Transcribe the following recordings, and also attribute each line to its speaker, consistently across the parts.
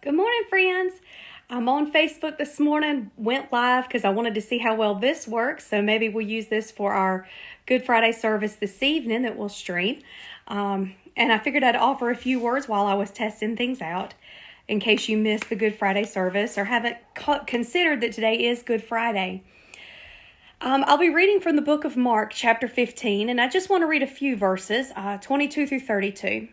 Speaker 1: Good morning, friends. I'm on Facebook this morning, went live because I wanted to see how well this works. So maybe we'll use this for our Good Friday service this evening that we'll stream. And I figured I'd offer a few words while I was testing things out in case you missed the Good Friday service or haven't considered that today is Good Friday. I'll be reading from the book of Mark, chapter 15, and I just want to read a few verses, 22 through 32.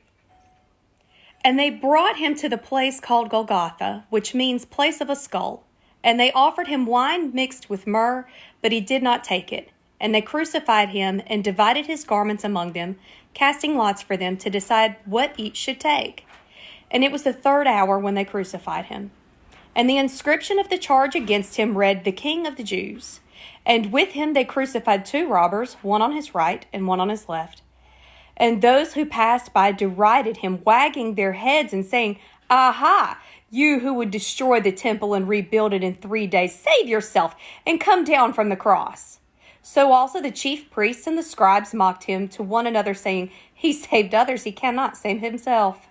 Speaker 1: And they brought him to the place called Golgotha, which means place of a skull. And they offered him wine mixed with myrrh, but he did not take it. And they crucified him and divided his garments among them, casting lots for them to decide what each should take. And it was the third hour when they crucified him. And the inscription of the charge against him read, "The King of the Jews." And with him they crucified two robbers, one on his right and one on his left. And those who passed by derided him, wagging their heads and saying, "Aha, you who would destroy the temple and rebuild it in 3 days, save yourself and come down from the cross." So also the chief priests and the scribes mocked him to one another, saying, "He saved others, he cannot save himself.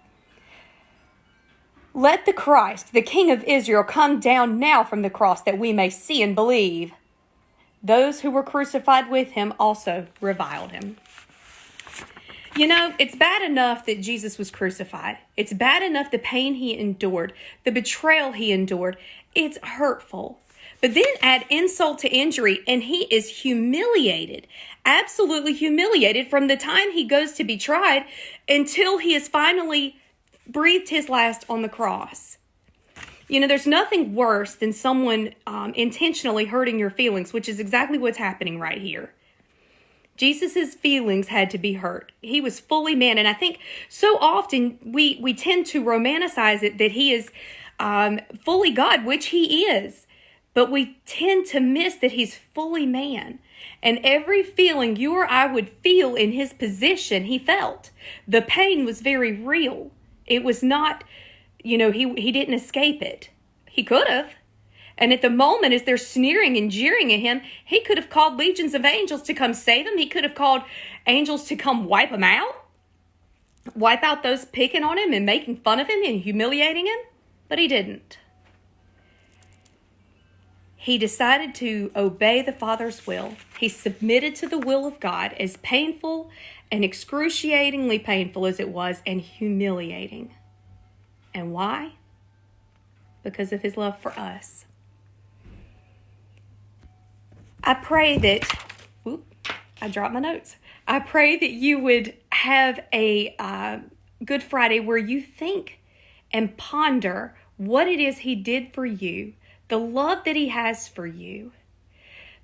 Speaker 1: Let the Christ, the King of Israel, come down now from the cross that we may see and believe." Those who were crucified with him also reviled him. You know, it's bad enough that Jesus was crucified. It's bad enough the pain he endured, the betrayal he endured. It's hurtful. But then add insult to injury, and he is humiliated, absolutely humiliated from the time he goes to be tried until he has finally breathed his last on the cross. You know, there's nothing worse than someone intentionally hurting your feelings, which is exactly what's happening right here. Jesus' feelings had to be hurt. He was fully man. And I think so often we tend to romanticize it that he is fully God, which he is. But we tend to miss that he's fully man. And every feeling you or I would feel in his position, he felt. The pain was very real. It was not, he didn't escape it. He could have. And at the moment, as they're sneering and jeering at him, he could have called legions of angels to come save him. He could have called angels to come wipe him out. Wipe out those picking on him and making fun of him and humiliating him. But he didn't. He decided to obey the Father's will. He submitted to the will of God, as painful and excruciatingly painful as it was, and humiliating. And why? Because of his love for us. I pray that, I dropped my notes. I pray that you would have a Good Friday where you think and ponder what it is he did for you, the love that he has for you.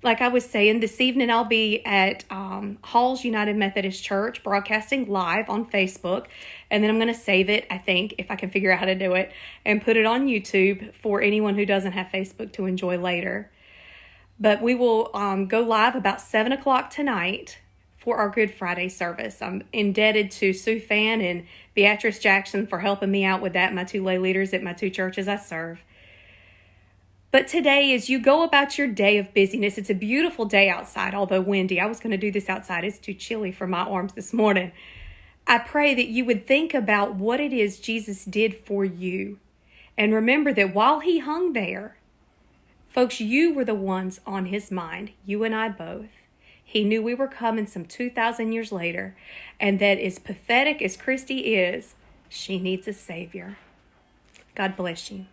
Speaker 1: Like I was saying, this evening I'll be at Halls United Methodist Church broadcasting live on Facebook. And then I'm going to save it, I think, if I can figure out how to do it, and put it on YouTube for anyone who doesn't have Facebook to enjoy later. But we will go live about 7 o'clock tonight for our Good Friday service. I'm indebted to Sue Fan and Beatrice Jackson for helping me out with that, my two lay leaders at my two churches I serve. But today, as you go about your day of busyness, it's a beautiful day outside, although windy. I was going to do this outside. It's too chilly for my arms this morning. I pray that you would think about what it is Jesus did for you. And remember that while he hung there, folks, you were the ones on his mind, you and I both. He knew we were coming some 2,000 years later, and that as pathetic as Christy is, she needs a Savior. God bless you.